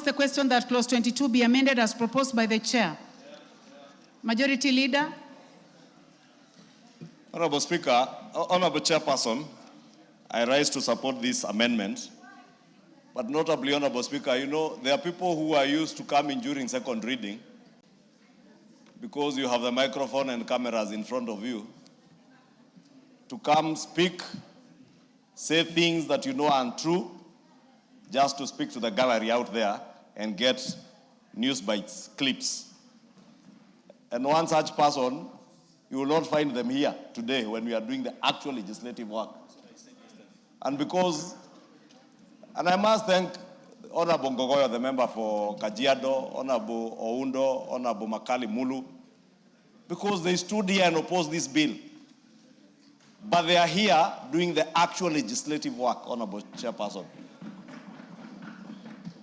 The question that clause 22 be amended as proposed by the chair. Majority Leader. Honorable Speaker, Honorable Chairperson, I rise to support this amendment. But notably, Honorable Speaker, you know, there are people who are used to coming during second reading because you have the microphone and cameras in front of you to come speak, say things that you know are untrue, just to speak to the gallery out there and get news bites, clips. And one such person, you will not find them here today when we are doing the actual legislative work. And and I must thank Honorable Ngogoyo, the member for Kajiado, Honorable Oundo, Honorable Makali Mulu, because they stood here and opposed this bill. But they are here doing the actual legislative work, Honorable Chairperson.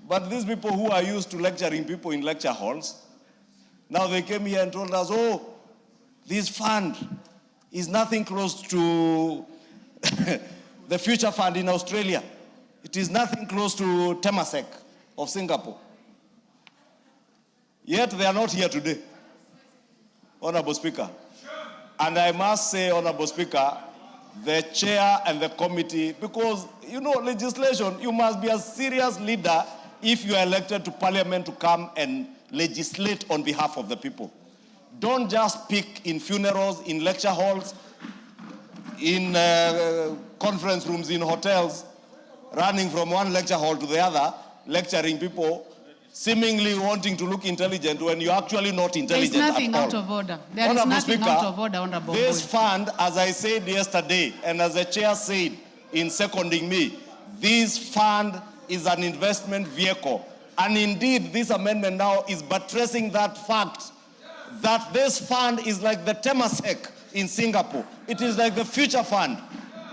But these people who are used to lecturing people in lecture halls, now they came here and told us, oh, this fund is nothing close to the future fund in Australia. It is nothing close to Temasek of Singapore. Yet they are not here today, Honorable Speaker. And I must say, Honorable Speaker, the chair and the committee, because, you know, legislation, you must be a serious leader if you are elected to parliament to come and legislate on behalf of the people. Don't just speak in funerals, in lecture halls, in conference rooms, in hotels, running from one lecture hall to the other, lecturing people, seemingly wanting to look intelligent when you're actually not intelligent at all. There is nothing out of order. There is nothing out of order, Honorable. This fund, as I said yesterday, and as the chair said in seconding me, this fund is an investment vehicle. And indeed, this amendment now is buttressing that fact that this fund is like the Temasek in Singapore. It is like the future fund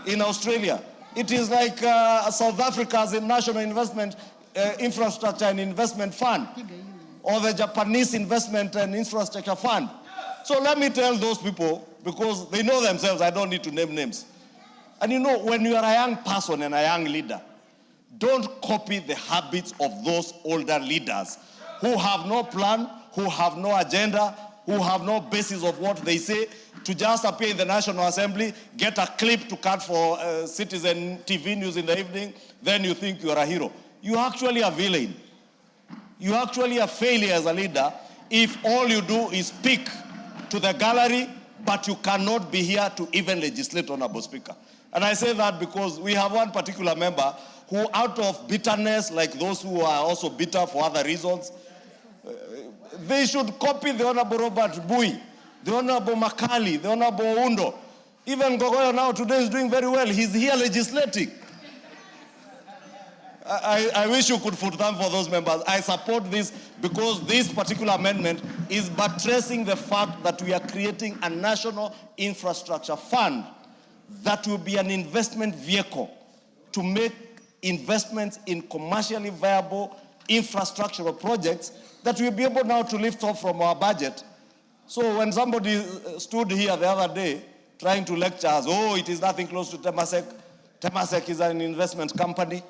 in Australia. It is like South Africa's National Investment Infrastructure and Investment Fund, or the Japanese Investment and Infrastructure Fund. So let me tell those people, because they know themselves, I don't need to name names. And you know, when you are a young person and a young leader, don't copy the habits of those older leaders who have no plan, who have no agenda, who have no basis of what they say, to just appear in the National Assembly, get a clip to cut for Citizen TV News in the evening, then you think you are a hero. You actually a villain. You actually a failure as a leader if all you do is speak to the gallery, but you cannot be here to even legislate, Honorable Speaker. And I say that because we have one particular member who, out of bitterness, like those who are also bitter for other reasons, they should copy the Honorable Robert Bui, the Honorable Makali, the Honorable Oundo. Even Ngogoyo now today is doing very well. He's here legislating. I wish you could foot them for those members. I support this because this particular amendment is buttressing the fact that we are creating a national infrastructure fund that will be an investment vehicle to make investments in commercially viable infrastructural projects that we'll be able now to lift off from our budget. So when somebody stood here the other day trying to lecture us, oh, it is nothing close to Temasek. Temasek is an investment company.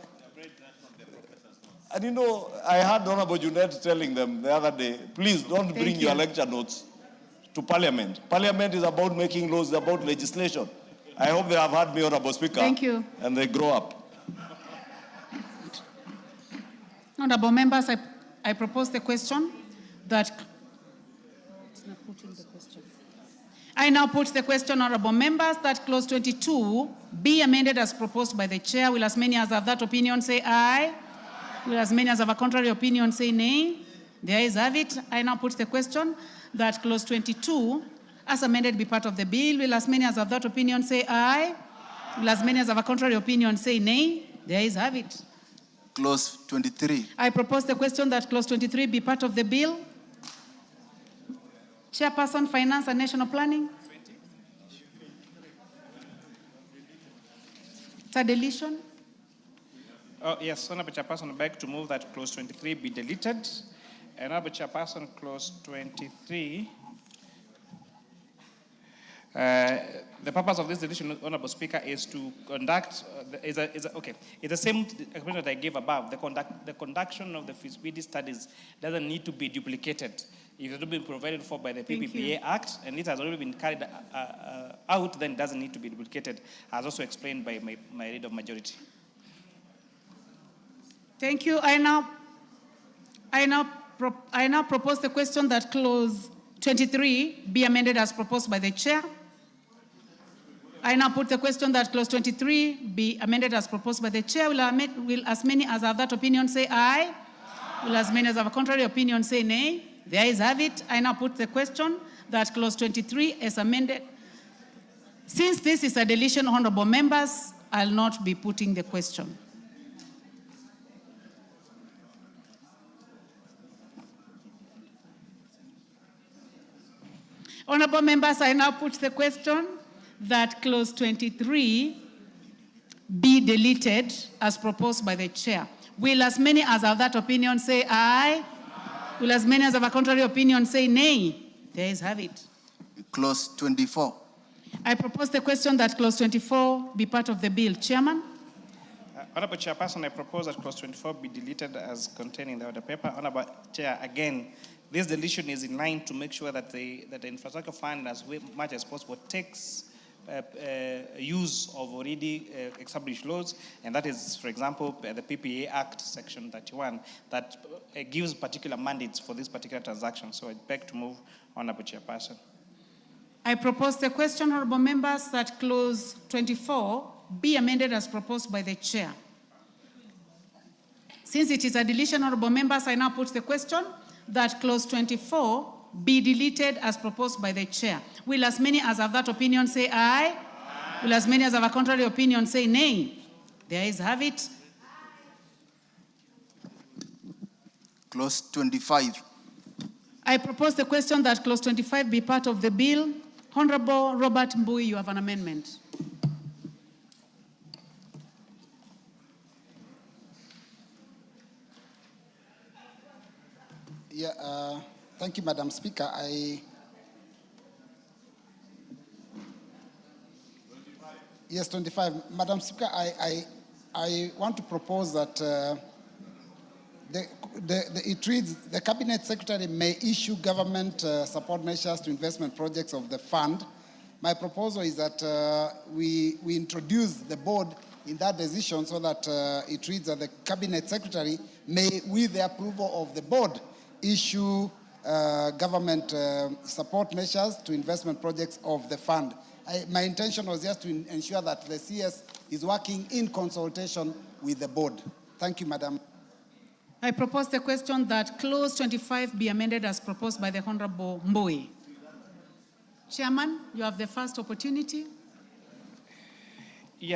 And you know, I heard Honorable Junet telling them the other day, please don't bring your lecture notes to Parliament. Parliament is about making laws, it's about legislation. I hope they have heard me, Honorable Speaker. Thank you. And they grow up. Honorable members, I propose the question that... I now put the question, honorable members, that clause 22 be amended as proposed by the chair. Will as many as have that opinion say aye? Will as many as have a contrary opinion say nay? The ayes have it. I now put the question that clause 22 as amended be part of the bill. Will as many as have that opinion say aye? Will as many as have a contrary opinion say nay? The ayes have it. Clause 23. I propose the question that clause 23 be part of the bill. Chairperson, Finance and National Planning. It's a deletion. Yes, Honorable Chairperson, I beg to move that clause 23 be deleted. And Honorable Chairperson, clause 23 The purpose of this deletion, Honorable Speaker, is to conduct, it's the same explanation that I gave above. The conduction of the feasibility studies doesn't need to be duplicated. If it has been provided for by the PPPA Act and it has already been carried out, then it doesn't need to be duplicated, as also explained by my leader of majority. Thank you. I now propose the question that clause 23 be amended as proposed by the chair. I now put the question that clause 23 be amended as proposed by the chair. Will as many as have that opinion say aye? Will as many as have a contrary opinion say nay? The ayes have it. I now put the question that clause 23 is amended. Since this is a deletion, honorable members, I'll not be putting the question. Honorable members, I now put the question that clause 23 be deleted as proposed by the chair. Will as many as have that opinion say aye? Will as many as have a contrary opinion say nay? The ayes have it. Clause 24. I propose the question that clause 24 be part of the bill. Chairman? Honorable Chairperson, I propose that clause 24 be deleted as contained in the order paper. Honorable Chair, again, this deletion is in line to make sure that the infrastructure fund, as much as possible, takes use of already established laws, and that is, for example, the PPA Act, Section 31, that gives particular mandates for this particular transaction. So I beg to move, Honorable Chairperson. I propose the question, honorable members, that clause 24 be amended as proposed by the chair. Since it is a deletion, honorable members, I now put the question that clause 24 be deleted as proposed by the chair. Will as many as have that opinion say aye? Aye. Will as many as have a contrary opinion say nay? The ayes have it. Clause 25. I propose the question that clause 25 be part of the bill. Honorable Robert Mbui, you have an amendment. Yeah, thank you, Madam Speaker. Yes, 25. Madam Speaker, I want to propose that it reads, the Cabinet Secretary may issue government support measures to investment projects of the fund. My proposal is that we introduce the board in that decision so that it reads that the Cabinet Secretary may, with the approval of the board, issue government support measures to investment projects of the fund. My intention was just to ensure that the CS is working in consultation with the board. Thank you, Madam. I propose the question that clause 25 be amended as proposed by the Honorable Mbui. Chairman, you have the first opportunity.